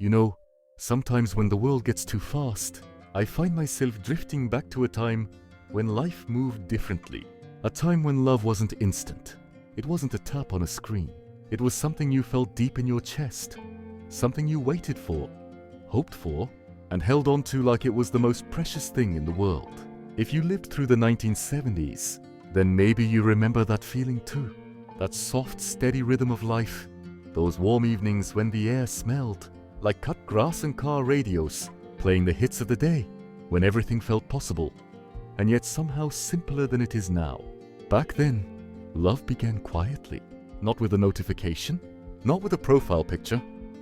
You know, sometimes when the world gets too fast, I find myself drifting back to a time when life moved differently. A time when love wasn't instant. It wasn't a tap on a screen. It was something you felt deep in your chest. Something you waited for, hoped for, and held on to like it was the most precious thing in the world. If you lived through the 1970s, then maybe you remember that feeling too. That soft, steady rhythm of life. Those warm evenings when the air smelled like cut grass and car radios, playing the hits of the day, when everything felt possible, and yet somehow simpler than it is now. Back then, love began quietly, not with a notification, not with a profile picture,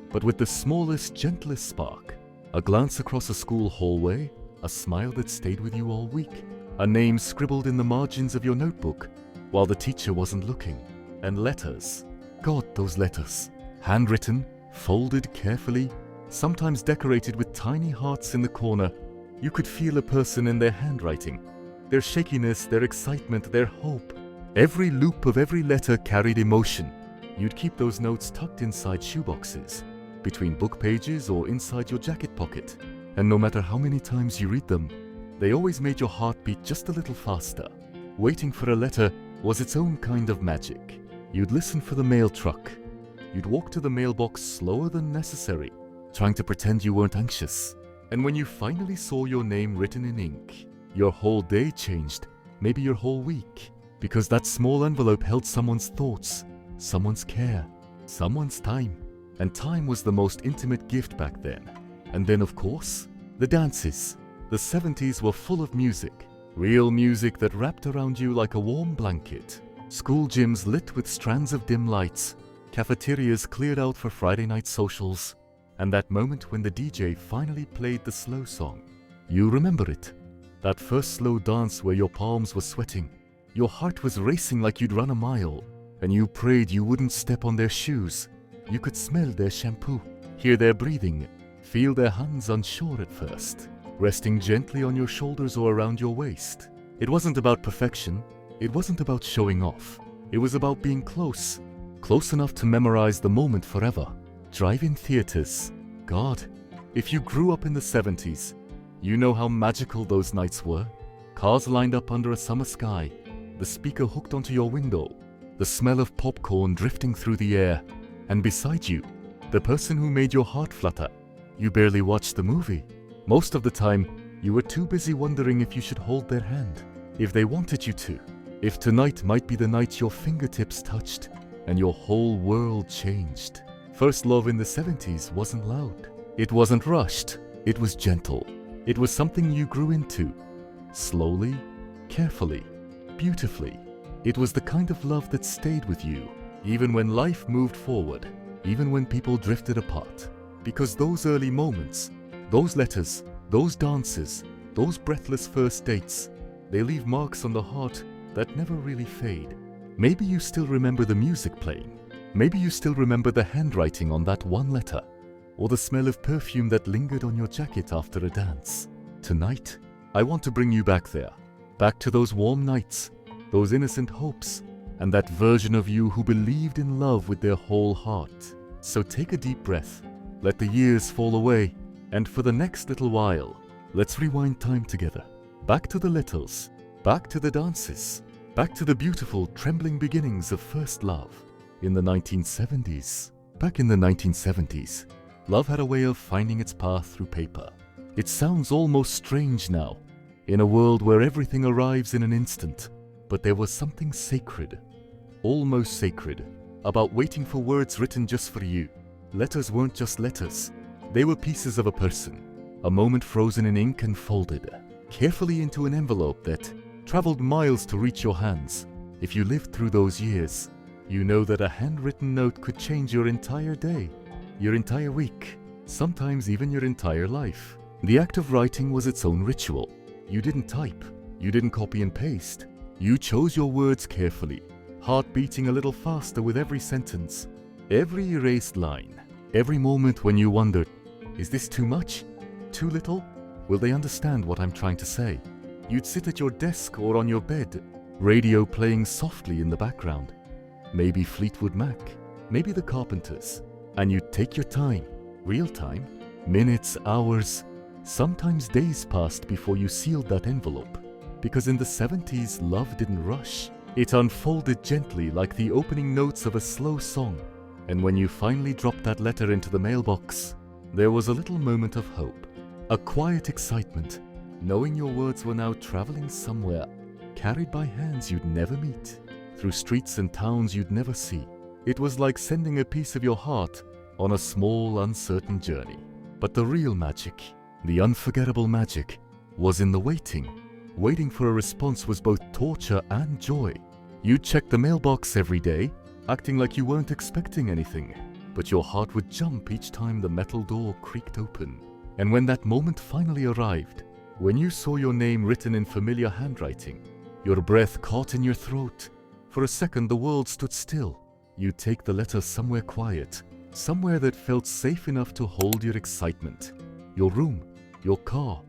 but with the smallest, gentlest spark. A glance across a school hallway, a smile that stayed with you all week, a name scribbled in the margins of your notebook while the teacher wasn't looking, and letters. God, those letters. Handwritten, folded carefully, sometimes decorated with tiny hearts in the corner. You could feel a person in their handwriting, their shakiness, their excitement, their hope. Every loop of every letter carried emotion. You'd keep those notes tucked inside shoeboxes, between book pages or inside your jacket pocket. And no matter how many times you read them, they always made your heart beat just a little faster. Waiting for a letter was its own kind of magic. You'd listen for the mail truck. You'd walk to the mailbox slower than necessary, trying to pretend you weren't anxious. And when you finally saw your name written in ink, your whole day changed, maybe your whole week, because that small envelope held someone's thoughts, someone's care, someone's time. And time was the most intimate gift back then. And then, of course, the dances. The 70s were full of music, real music that wrapped around you like a warm blanket. School gyms lit with strands of dim lights, cafeterias cleared out for Friday night socials, and that moment when the DJ finally played the slow song. You remember it. That first slow dance where your palms were sweating, your heart was racing like you'd run a mile, and you prayed you wouldn't step on their shoes. You could smell their shampoo, hear their breathing, feel their hands unsure at first, resting gently on your shoulders or around your waist. It wasn't about perfection. It wasn't about showing off. It was about being close, close enough to memorize the moment forever. Drive-in theaters. God, if you grew up in the 70s, you know how magical those nights were. Cars lined up under a summer sky, the speaker hooked onto your window, the smell of popcorn drifting through the air, and beside you, the person who made your heart flutter. You barely watched the movie. Most of the time, you were too busy wondering if you should hold their hand, if they wanted you to, if tonight might be the night your fingertips touched and your whole world changed. First love in the 70s wasn't loud. It wasn't rushed. It was gentle. It was something you grew into. Slowly, carefully, beautifully. It was the kind of love that stayed with you, even when life moved forward, even when people drifted apart. Because those early moments, those letters, those dances, those breathless first dates, they leave marks on the heart that never really fade. Maybe you still remember the music playing. Maybe you still remember the handwriting on that one letter, or the smell of perfume that lingered on your jacket after a dance. Tonight, I want to bring you back there, back to those warm nights, those innocent hopes, and that version of you who believed in love with their whole heart. So take a deep breath, let the years fall away, and for the next little while, let's rewind time together. Back to the letters, back to the dances, back to the beautiful, trembling beginnings of first love. In the 1970s, back in the 1970s, love had a way of finding its path through paper. It sounds almost strange now, in a world where everything arrives in an instant, but there was something sacred, almost sacred, about waiting for words written just for you. Letters weren't just letters. They were pieces of a person, a moment frozen in ink and folded carefully into an envelope that traveled miles to reach your hands. If you lived through those years, you know that a handwritten note could change your entire day, your entire week, sometimes even your entire life. The act of writing was its own ritual. You didn't type, you didn't copy and paste. You chose your words carefully, heart beating a little faster with every sentence, every erased line, every moment when you wondered, is this too much? Too little? Will they understand what I'm trying to say? You'd sit at your desk or on your bed, radio playing softly in the background. Maybe Fleetwood Mac, maybe the Carpenters, and you'd take your time. Real time, minutes, hours, sometimes days passed before you sealed that envelope. Because in the 70s, love didn't rush. It unfolded gently like the opening notes of a slow song. And when you finally dropped that letter into the mailbox, there was a little moment of hope. A quiet excitement, knowing your words were now traveling somewhere, carried by hands you'd never meet, through streets and towns you'd never see. It was like sending a piece of your heart on a small, uncertain journey. But the real magic, the unforgettable magic, was in the waiting. Waiting for a response was both torture and joy. You'd check the mailbox every day, acting like you weren't expecting anything, but your heart would jump each time the metal door creaked open. And when that moment finally arrived, when you saw your name written in familiar handwriting, your breath caught in your throat, for a second the world stood still. You'd take the letter somewhere quiet, somewhere that felt safe enough to hold your excitement. Your room, your car,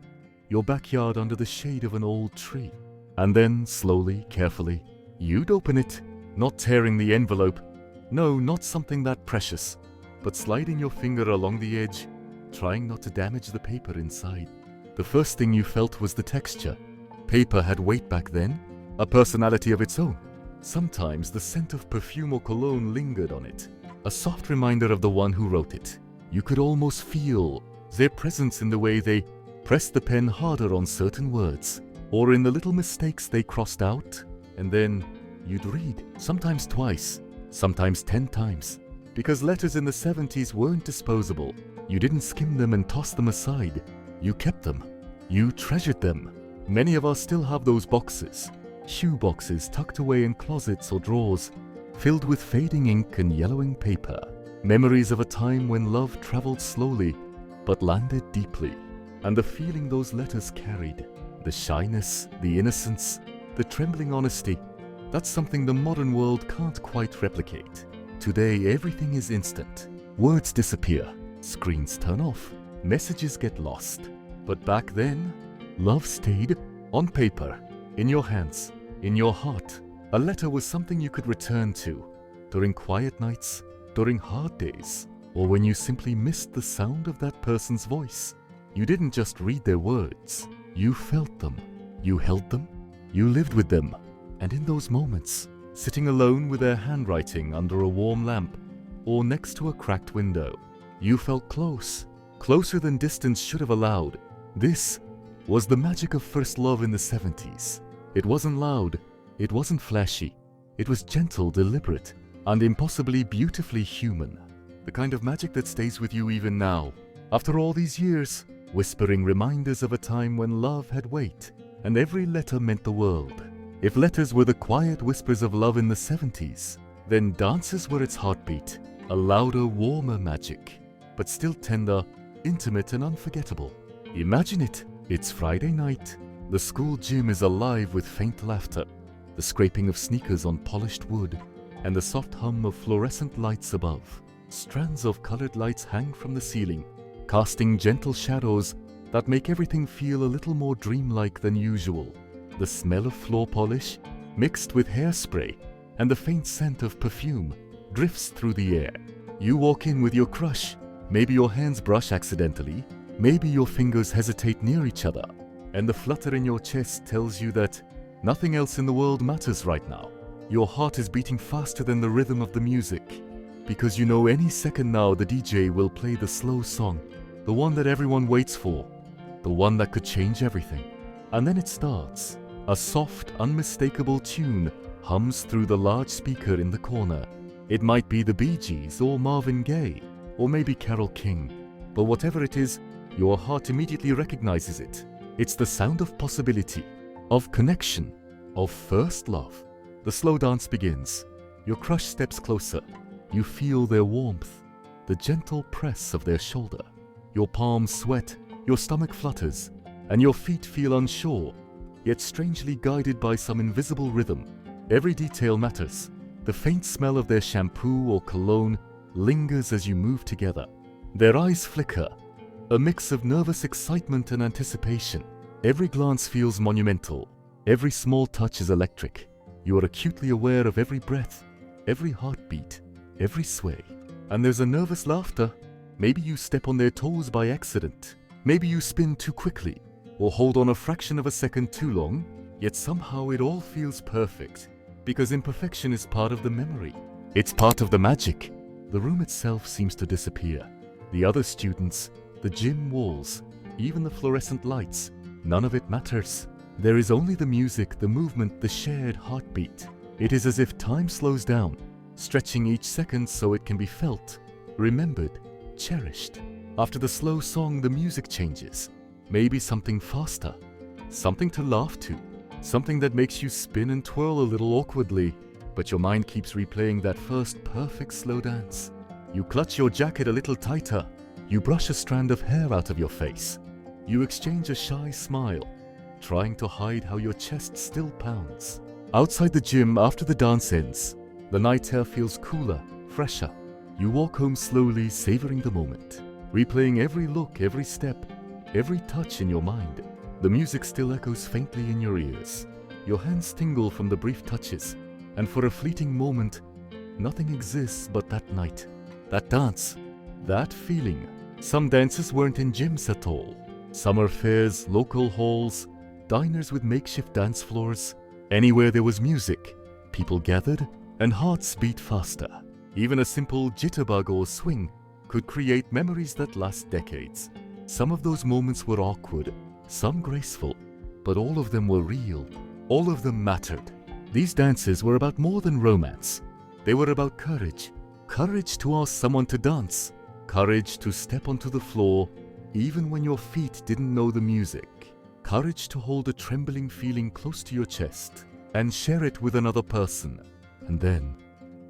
your backyard under the shade of an old tree. And then, slowly, carefully, you'd open it, not tearing the envelope. No, not something that precious, but sliding your finger along the edge, trying not to damage the paper inside. The first thing you felt was the texture. Paper had weight back then, a personality of its own. Sometimes the scent of perfume or cologne lingered on it, a soft reminder of the one who wrote it. You could almost feel their presence in the way they pressed the pen harder on certain words, or in the little mistakes they crossed out. And then you'd read, sometimes twice, sometimes 10 times. Because letters in the 70s weren't disposable. You didn't skim them and toss them aside. You kept them. You treasured them. Many of us still have those boxes, shoe boxes tucked away in closets or drawers, filled with fading ink and yellowing paper. Memories of a time when love traveled slowly, but landed deeply. And the feeling those letters carried, the shyness, the innocence, the trembling honesty, that's something the modern world can't quite replicate. Today, everything is instant. Words disappear, screens turn off, messages get lost. But back then, love stayed on paper, in your hands, in your heart. A letter was something you could return to during quiet nights, during hard days, or when you simply missed the sound of that person's voice. You didn't just read their words, you felt them, you held them, you lived with them. And in those moments, sitting alone with their handwriting under a warm lamp or next to a cracked window, you felt close, closer than distance should have allowed. This was the magic of first love in the 70s. It wasn't loud, it wasn't flashy, it was gentle, deliberate, and impossibly beautifully human. The kind of magic that stays with you even now, after all these years, whispering reminders of a time when love had weight, and every letter meant the world. If letters were the quiet whispers of love in the 70s, then dances were its heartbeat, a louder, warmer magic, but still tender, intimate, and unforgettable. Imagine it. It's Friday night. The school gym is alive with faint laughter, the scraping of sneakers on polished wood, and the soft hum of fluorescent lights above. Strands of colored lights hang from the ceiling, casting gentle shadows that make everything feel a little more dreamlike than usual. The smell of floor polish, mixed with hairspray, and the faint scent of perfume, drifts through the air. You walk in with your crush. Maybe your hands brush accidentally, maybe your fingers hesitate near each other, and the flutter in your chest tells you that nothing else in the world matters right now. Your heart is beating faster than the rhythm of the music, because you know any second now the DJ will play the slow song, the one that everyone waits for, the one that could change everything. And then it starts. A soft, unmistakable tune hums through the large speaker in the corner. It might be the Bee Gees or Marvin Gaye, or maybe Carole King. But whatever it is, your heart immediately recognizes it. It's the sound of possibility, of connection, of first love. The slow dance begins. Your crush steps closer. You feel their warmth, the gentle press of their shoulder. Your palms sweat, your stomach flutters, and your feet feel unsure, yet strangely guided by some invisible rhythm. Every detail matters. The faint smell of their shampoo or cologne lingers as you move together. Their eyes flicker, a mix of nervous excitement and anticipation. Every glance feels monumental. Every small touch is electric. You are acutely aware of every breath, every heartbeat, every sway. And there's a nervous laughter, Maybe you step on their toes by accident. Maybe you spin too quickly, or hold on a fraction of a second too long, yet somehow it all feels perfect, because imperfection is part of the memory. It's part of the magic. The room itself seems to disappear. The other students, the gym walls, even the fluorescent lights, none of it matters. There is only the music, the movement, the shared heartbeat. It is as if time slows down, stretching each second so it can be felt, remembered, cherished. After the slow song, the music changes. Maybe something faster, something to laugh to, something that makes you spin and twirl a little awkwardly, but your mind keeps replaying that first perfect slow dance. You clutch your jacket a little tighter. You brush a strand of hair out of your face. You exchange a shy smile, trying to hide how your chest still pounds. Outside the gym, after the dance ends, the night air feels cooler, fresher. You walk home slowly, savoring the moment, replaying every look, every step, every touch in your mind. The music still echoes faintly in your ears. Your hands tingle from the brief touches, and for a fleeting moment, nothing exists but that night, that dance, that feeling. Some dances weren't in gyms at all. Summer fairs, local halls, diners with makeshift dance floors. Anywhere there was music, people gathered and hearts beat faster. Even a simple jitterbug or swing could create memories that last decades. Some of those moments were awkward, some graceful, but all of them were real. All of them mattered. These dances were about more than romance. They were about courage. Courage to ask someone to dance. Courage to step onto the floor even when your feet didn't know the music. Courage to hold a trembling feeling close to your chest and share it with another person. And then,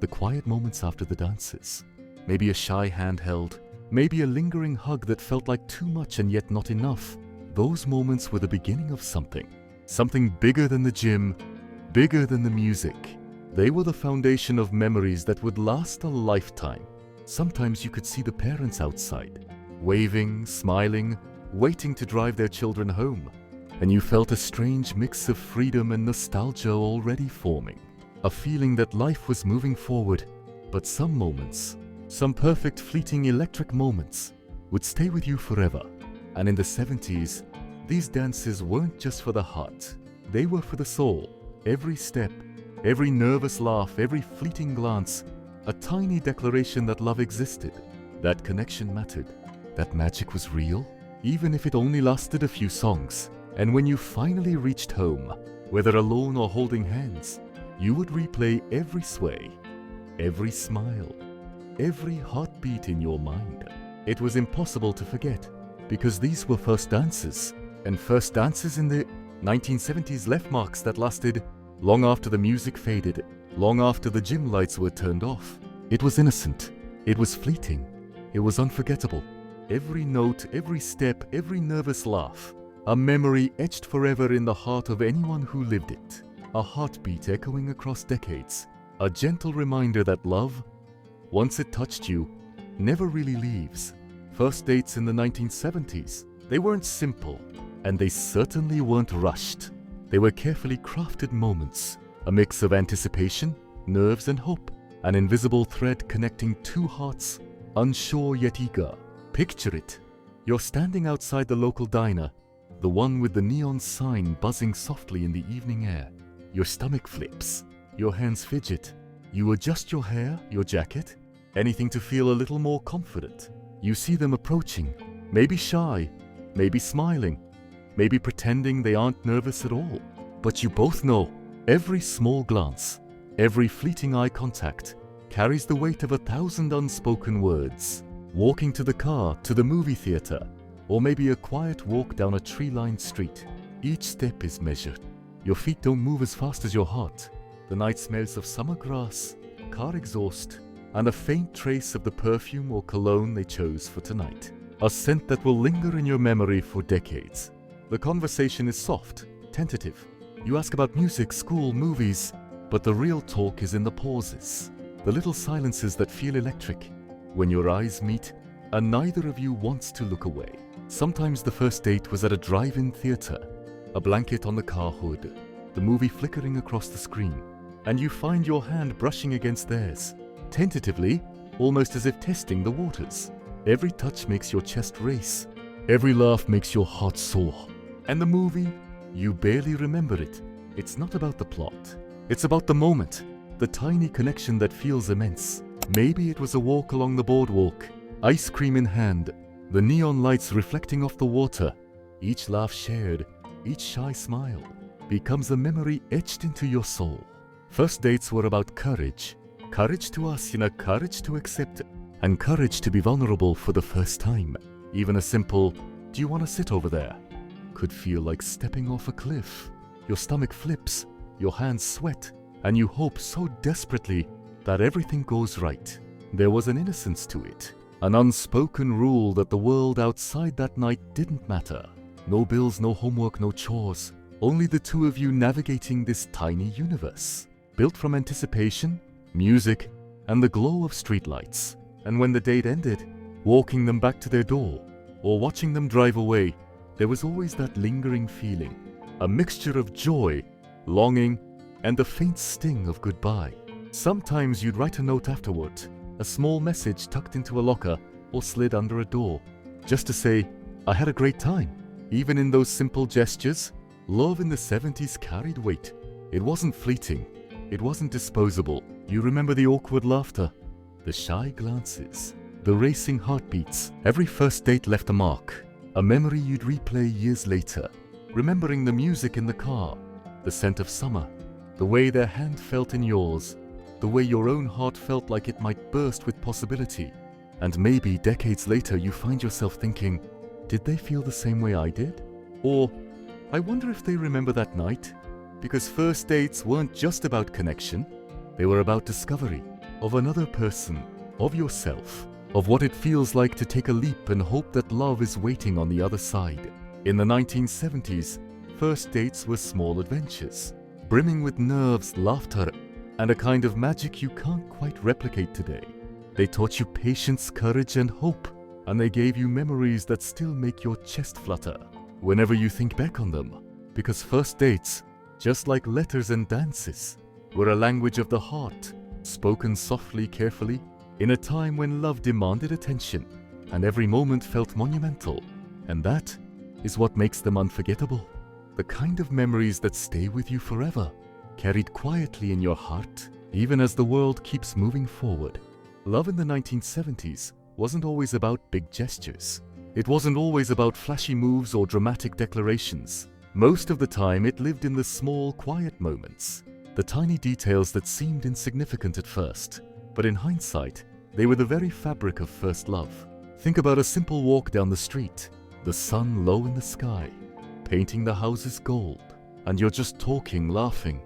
the quiet moments after the dances. Maybe a shy hand held, maybe a lingering hug that felt like too much and yet not enough. Those moments were the beginning of something. Something bigger than the gym, bigger than the music. They were the foundation of memories that would last a lifetime. Sometimes you could see the parents outside, waving, smiling, waiting to drive their children home. And you felt a strange mix of freedom and nostalgia already forming. A feeling that life was moving forward, but some moments, some perfect fleeting electric moments, would stay with you forever. And in the 70s, these dances weren't just for the heart. They were for the soul. Every step, every nervous laugh, every fleeting glance, a tiny declaration that love existed, that connection mattered, that magic was real, even if it only lasted a few songs. And when you finally reached home, whether alone or holding hands, you would replay every sway, every smile, every heartbeat in your mind. It was impossible to forget, because these were first dances, and first dances in the 1970s left marks that lasted long after the music faded, long after the gym lights were turned off. It was innocent, it was fleeting, it was unforgettable. Every note, every step, every nervous laugh, a memory etched forever in the heart of anyone who lived it. A heartbeat echoing across decades, a gentle reminder that love, once it touched you, never really leaves. First dates in the 1970s, they weren't simple, and they certainly weren't rushed. They were carefully crafted moments, a mix of anticipation, nerves, and hope, an invisible thread connecting two hearts, unsure yet eager. Picture it. You're standing outside the local diner, the one with the neon sign buzzing softly in the evening air. Your stomach flips, your hands fidget. You adjust your hair, your jacket, anything to feel a little more confident. You see them approaching, maybe shy, maybe smiling, maybe pretending they aren't nervous at all. But you both know, every small glance, every fleeting eye contact carries the weight of 1,000 unspoken words. Walking to the car, to the movie theater, or maybe a quiet walk down a tree-lined street. Each step is measured. Your feet don't move as fast as your heart. The night smells of summer grass, car exhaust, and a faint trace of the perfume or cologne they chose for tonight. A scent that will linger in your memory for decades. The conversation is soft, tentative. You ask about music, school, movies, but the real talk is in the pauses, the little silences that feel electric. When your eyes meet, and neither of you wants to look away. Sometimes the first date was at a drive-in theater, a blanket on the car hood, the movie flickering across the screen, and you find your hand brushing against theirs, tentatively, almost as if testing the waters. Every touch makes your chest race. Every laugh makes your heart soar. And the movie, you barely remember it. It's not about the plot. It's about the moment, the tiny connection that feels immense. Maybe it was a walk along the boardwalk, ice cream in hand, the neon lights reflecting off the water. Each laugh shared, each shy smile, becomes a memory etched into your soul. First dates were about courage. Courage to ask, courage to accept, and courage to be vulnerable for the first time. Even a simple, "Do you want to sit over there?" could feel like stepping off a cliff. Your stomach flips, your hands sweat, and you hope so desperately that everything goes right. There was an innocence to it, an unspoken rule that the world outside that night didn't matter. No bills, no homework, no chores. Only the two of you navigating this tiny universe, built from anticipation, music, and the glow of streetlights. And when the date ended, walking them back to their door, or watching them drive away, there was always that lingering feeling, a mixture of joy, longing, and the faint sting of goodbye. Sometimes you'd write a note afterward, a small message tucked into a locker or slid under a door, just to say, "I had a great time." Even in those simple gestures, love in the 70s carried weight. It wasn't fleeting. It wasn't disposable. You remember the awkward laughter, the shy glances, the racing heartbeats. Every first date left a mark, a memory you'd replay years later, remembering the music in the car, the scent of summer, the way their hand felt in yours, the way your own heart felt like it might burst with possibility. And maybe decades later you find yourself thinking, did they feel the same way I did? Or, I wonder if they remember that night? Because first dates weren't just about connection, they were about discovery of another person, of yourself, of what it feels like to take a leap and hope that love is waiting on the other side. In the 1970s, first dates were small adventures, brimming with nerves, laughter, and a kind of magic you can't quite replicate today. They taught you patience, courage, and hope, and they gave you memories that still make your chest flutter whenever you think back on them. Because first dates, just like letters and dances, were a language of the heart, spoken softly, carefully, in a time when love demanded attention, and every moment felt monumental. And that is what makes them unforgettable. The kind of memories that stay with you forever, carried quietly in your heart, even as the world keeps moving forward. Love in the 1970s wasn't always about big gestures. It wasn't always about flashy moves or dramatic declarations. Most of the time, it lived in the small, quiet moments, the tiny details that seemed insignificant at first, but in hindsight, they were the very fabric of first love. Think about a simple walk down the street, the sun low in the sky, painting the houses gold, and you're just talking, laughing.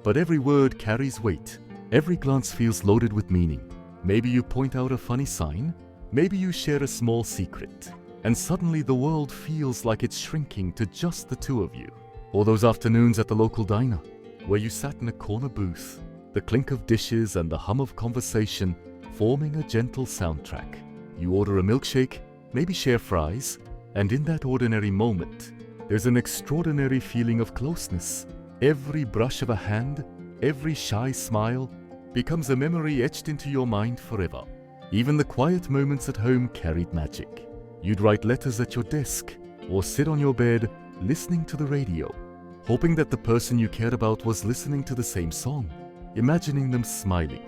But every word carries weight. Every glance feels loaded with meaning. Maybe you point out a funny sign, maybe you share a small secret, and suddenly the world feels like it's shrinking to just the two of you. Or those afternoons at the local diner, where you sat in a corner booth, the clink of dishes and the hum of conversation forming a gentle soundtrack. You order a milkshake, maybe share fries, and in that ordinary moment, there's an extraordinary feeling of closeness. Every brush of a hand, every shy smile, becomes a memory etched into your mind forever. Even the quiet moments at home carried magic. You'd write letters at your desk, or sit on your bed listening to the radio, hoping that the person you cared about was listening to the same song, imagining them smiling,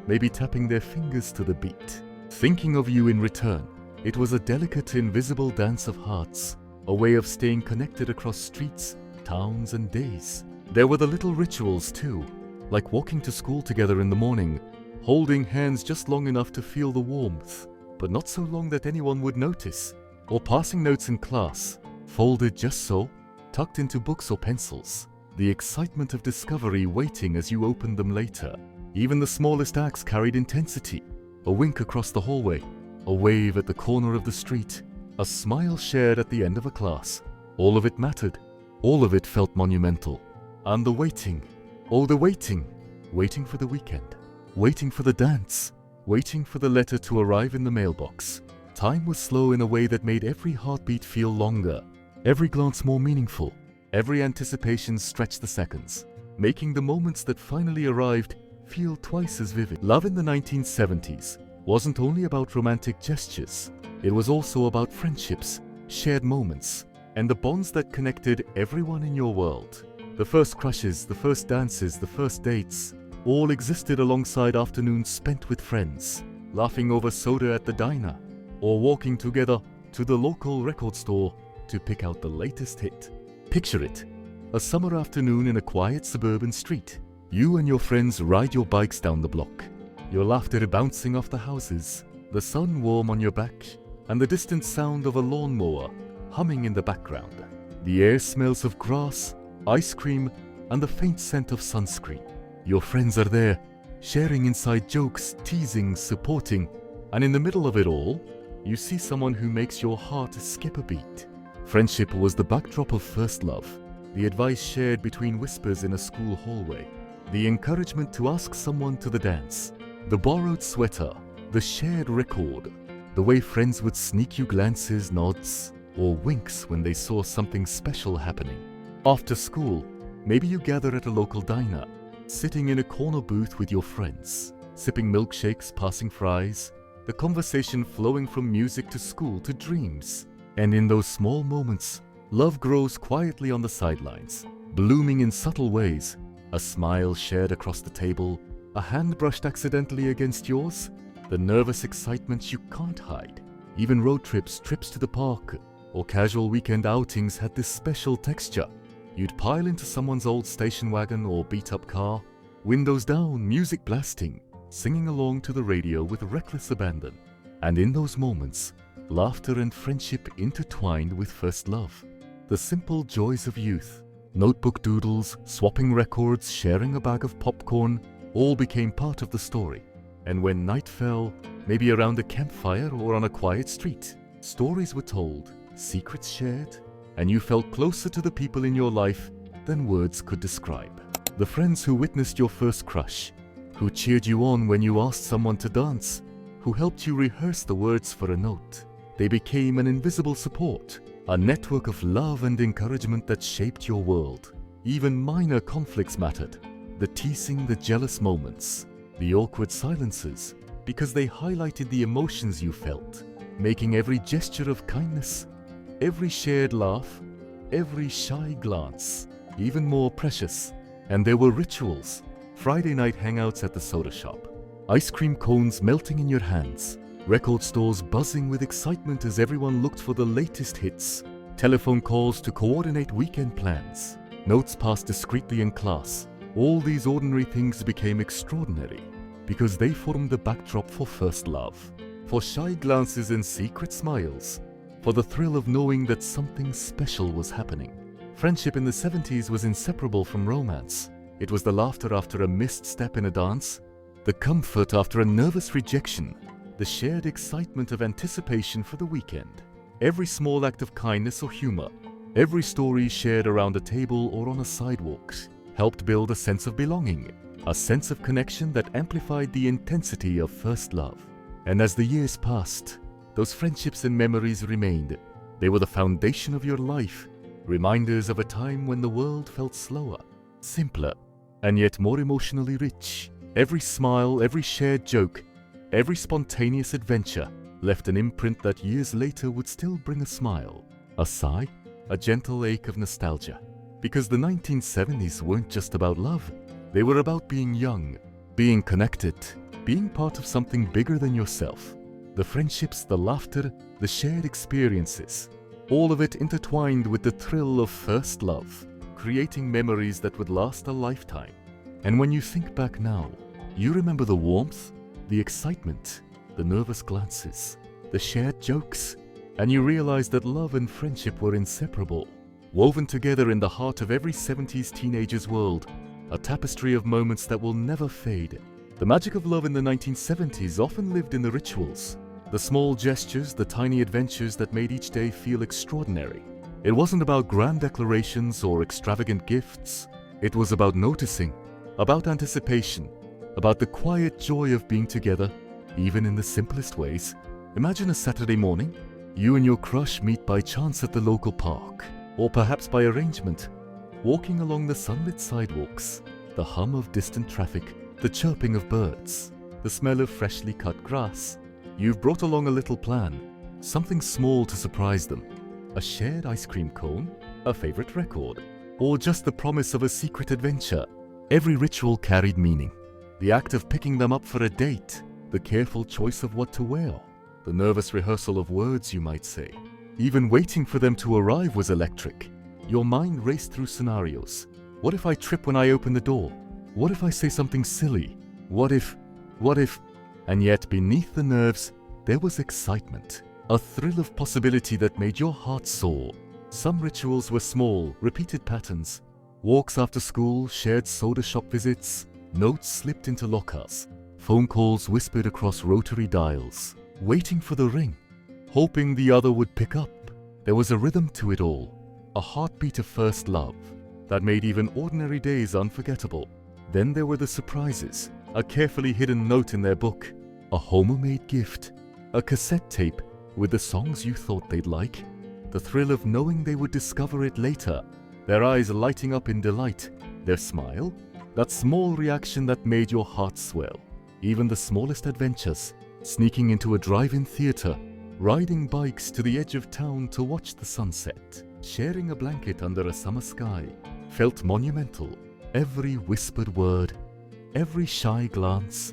maybe tapping their fingers to the beat, thinking of you in return. It was a delicate, invisible dance of hearts, a way of staying connected across streets, towns, and days. There were the little rituals too, like walking to school together in the morning, holding hands just long enough to feel the warmth, but not so long that anyone would notice, or passing notes in class, folded just so, tucked into books or pencils. The excitement of discovery waiting as you opened them later. Even the smallest acts carried intensity. A wink across the hallway, a wave at the corner of the street, a smile shared at the end of a class. All of it mattered. All of it felt monumental. And the waiting. Oh, the waiting. Waiting for the weekend. Waiting for the dance. Waiting for the letter to arrive in the mailbox. Time was slow in a way that made every heartbeat feel longer, every glance more meaningful, every anticipation stretched the seconds, making the moments that finally arrived feel twice as vivid. Love in the 1970s wasn't only about romantic gestures. It was also about friendships, shared moments, and the bonds that connected everyone in your world. The first crushes, the first dances, the first dates, all existed alongside afternoons spent with friends, laughing over soda at the diner, or walking together to the local record store to pick out the latest hit. Picture it, a summer afternoon in a quiet suburban street. You and your friends ride your bikes down the block, your laughter bouncing off the houses, the sun warm on your back, and the distant sound of a lawnmower humming in the background. The air smells of grass, ice cream, and the faint scent of sunscreen. Your friends are there, sharing inside jokes, teasing, supporting, and in the middle of it all, you see someone who makes your heart skip a beat. Friendship was the backdrop of first love, the advice shared between whispers in a school hallway, the encouragement to ask someone to the dance, the borrowed sweater, the shared record, the way friends would sneak you glances, nods, or winks when they saw something special happening. After school, maybe you gather at a local diner, sitting in a corner booth with your friends, sipping milkshakes, passing fries, the conversation flowing from music to school to dreams. And in those small moments, love grows quietly on the sidelines, blooming in subtle ways. A smile shared across the table, a hand brushed accidentally against yours, the nervous excitement you can't hide. Even road trips, trips to the park, or casual weekend outings had this special texture. You'd pile into someone's old station wagon or beat-up car, windows down, music blasting, singing along to the radio with reckless abandon. And in those moments, laughter and friendship intertwined with first love. The simple joys of youth, notebook doodles, swapping records, sharing a bag of popcorn, all became part of the story. And when night fell, maybe around a campfire or on a quiet street, stories were told, secrets shared, and you felt closer to the people in your life than words could describe. The friends who witnessed your first crush, who cheered you on when you asked someone to dance, who helped you rehearse the words for a note. They became an invisible support, a network of love and encouragement that shaped your world. Even minor conflicts mattered, the teasing, the jealous moments, the awkward silences, because they highlighted the emotions you felt, making every gesture of kindness, every shared laugh, every shy glance, even more precious. And there were rituals, Friday night hangouts at the soda shop, ice cream cones melting in your hands, record stores buzzing with excitement as everyone looked for the latest hits, telephone calls to coordinate weekend plans, notes passed discreetly in class. All these ordinary things became extraordinary because they formed the backdrop for first love, for shy glances and secret smiles, for the thrill of knowing that something special was happening. Friendship in the 70s was inseparable from romance. It was the laughter after a missed step in a dance, the comfort after a nervous rejection, the shared excitement of anticipation for the weekend. Every small act of kindness or humor, every story shared around a table or on a sidewalk, helped build a sense of belonging, a sense of connection that amplified the intensity of first love. And as the years passed, those friendships and memories remained. They were the foundation of your life, reminders of a time when the world felt slower, simpler, and yet more emotionally rich. Every smile, every shared joke, every spontaneous adventure left an imprint that years later would still bring a smile, a sigh, a gentle ache of nostalgia. Because the 1970s weren't just about love. They were about being young, being connected, being part of something bigger than yourself. The friendships, the laughter, the shared experiences, all of it intertwined with the thrill of first love, creating memories that would last a lifetime. And when you think back now, you remember the warmth, the excitement, the nervous glances, the shared jokes, and you realize that love and friendship were inseparable, woven together in the heart of every 70s teenager's world, a tapestry of moments that will never fade. The magic of love in the 1970s often lived in the rituals, the small gestures, the tiny adventures that made each day feel extraordinary. It wasn't about grand declarations or extravagant gifts. It was about noticing, about anticipation, about the quiet joy of being together, even in the simplest ways. Imagine a Saturday morning. You and your crush meet by chance at the local park, or perhaps by arrangement, walking along the sunlit sidewalks, the hum of distant traffic, the chirping of birds, the smell of freshly cut grass. You've brought along a little plan, Something small to surprise them. A shared ice cream cone, a favorite record, or just the promise of a secret adventure. Every ritual carried meaning. The act of picking them up for a date, the careful choice of what to wear, the nervous rehearsal of words you might say. Even waiting for them to arrive was electric. Your mind raced through scenarios. What if I trip when I open the door? What if I say something silly? What if? And yet beneath the nerves, there was excitement. A thrill of possibility that made your heart soar. Some rituals were small, repeated patterns. Walks after school, shared soda shop visits, notes slipped into lockers, phone calls whispered across rotary dials, waiting for the ring, hoping the other would pick up. There was a rhythm to it all, a heartbeat of first love that made even ordinary days unforgettable. Then there were the surprises, a carefully hidden note in their book, a homemade gift, a cassette tape with the songs you thought they'd like, the thrill of knowing they would discover it later, their eyes lighting up in delight, their smile, that small reaction that made your heart swell. Even the smallest adventures, sneaking into a drive-in theater, riding bikes to the edge of town to watch the sunset, sharing a blanket under a summer sky, felt monumental. Every whispered word, every shy glance,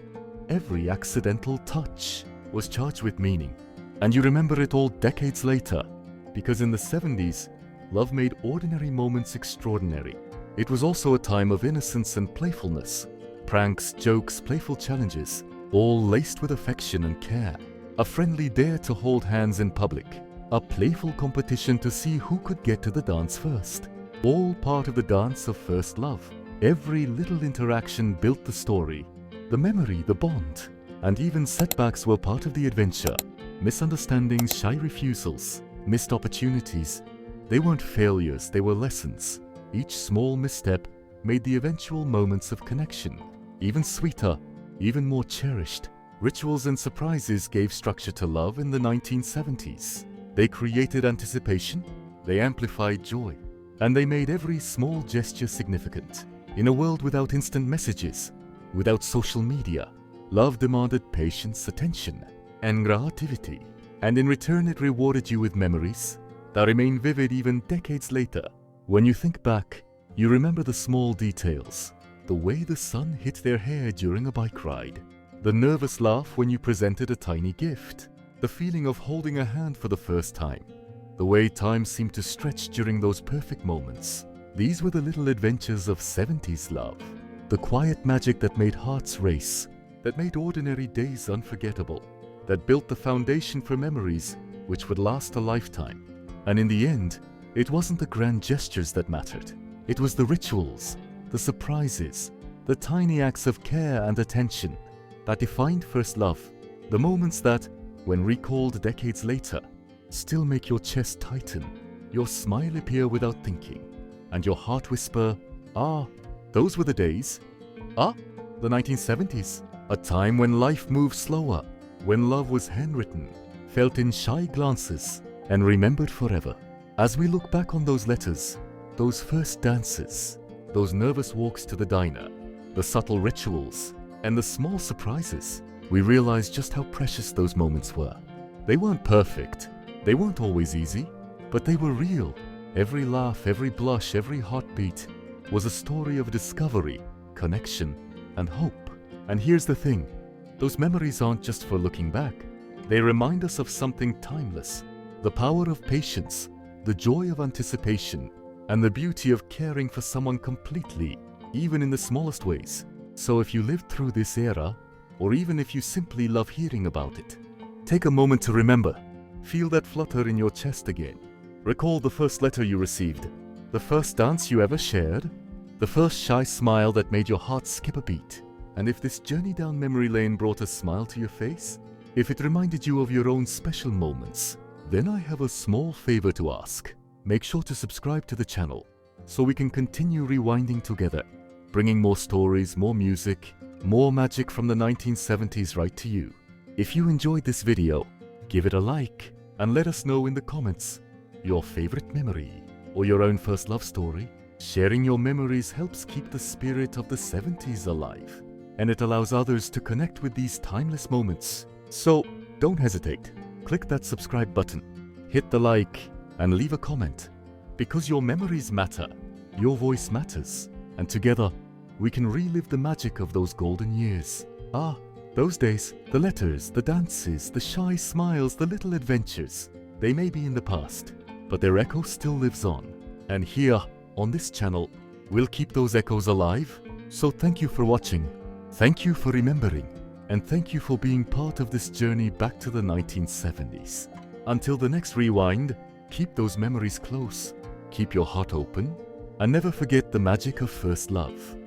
every accidental touch was charged with meaning. And you remember it all decades later, because in the 70s, love made ordinary moments extraordinary. It was also a time of innocence and playfulness. Pranks, jokes, playful challenges, all laced with affection and care. A friendly dare to hold hands in public. A playful competition to see who could get to the dance first. All part of the dance of first love. Every little interaction built the story, the memory, the bond. And even setbacks were part of the adventure. Misunderstandings, shy refusals, missed opportunities. They weren't failures, they were lessons. Each small misstep made the eventual moments of connection even sweeter, even more cherished. Rituals and surprises gave structure to love in the 1970s. They created anticipation, they amplified joy, and they made every small gesture significant. In a world without instant messages, without social media, love demanded patience, attention, and creativity. And in return it rewarded you with memories that remain vivid even decades later. When you think back, you remember the small details. The way the sun hit their hair during a bike ride. The nervous laugh when you presented a tiny gift. The feeling of holding a hand for the first time. The way time seemed to stretch during those perfect moments. These were the little adventures of 70s love. The quiet magic that made hearts race. That made ordinary days unforgettable. That built the foundation for memories which would last a lifetime. And in the end, it wasn't the grand gestures that mattered. It was the rituals, the surprises, the tiny acts of care and attention that defined first love. The moments that, when recalled decades later, still make your chest tighten, your smile appear without thinking, and your heart whisper, "Ah, those were the days." The 1970s. A time when life moved slower, when love was handwritten, felt in shy glances, and remembered forever. As we look back on those letters, those first dances, those nervous walks to the diner, the subtle rituals, and the small surprises, we realize just how precious those moments were. They weren't perfect, they weren't always easy, but they were real. Every laugh, every blush, every heartbeat was a story of discovery, connection, and hope. And here's the thing, those memories aren't just for looking back. They remind us of something timeless, the power of patience, the joy of anticipation, and the beauty of caring for someone completely, even in the smallest ways. So if you lived through this era, or even if you simply love hearing about it, take a moment to remember. Feel that flutter in your chest again. Recall the first letter you received, the first dance you ever shared, the first shy smile that made your heart skip a beat. And if this journey down memory lane brought a smile to your face, if it reminded you of your own special moments, then I have a small favor to ask. Make sure to subscribe to the channel so we can continue rewinding together, bringing more stories, more music, more magic from the 1970s right to you. If you enjoyed this video, give it a like and let us know in the comments your favorite memory or your own first love story. Sharing your memories helps keep the spirit of the 70s alive, and it allows others to connect with these timeless moments. So don't hesitate. click that subscribe button, hit the like, and leave a comment. Because your memories matter, your voice matters, and together we can relive the magic of those golden years. Those days, the letters, the dances, the shy smiles, the little adventures. They may be in the past, but their echo still lives on. And here, on this channel, we'll keep those echoes alive. So thank you for watching, thank you for remembering, and thank you for being part of this journey back to the 1970s. Until the next rewind, keep those memories close, keep your heart open, and never forget the magic of first love.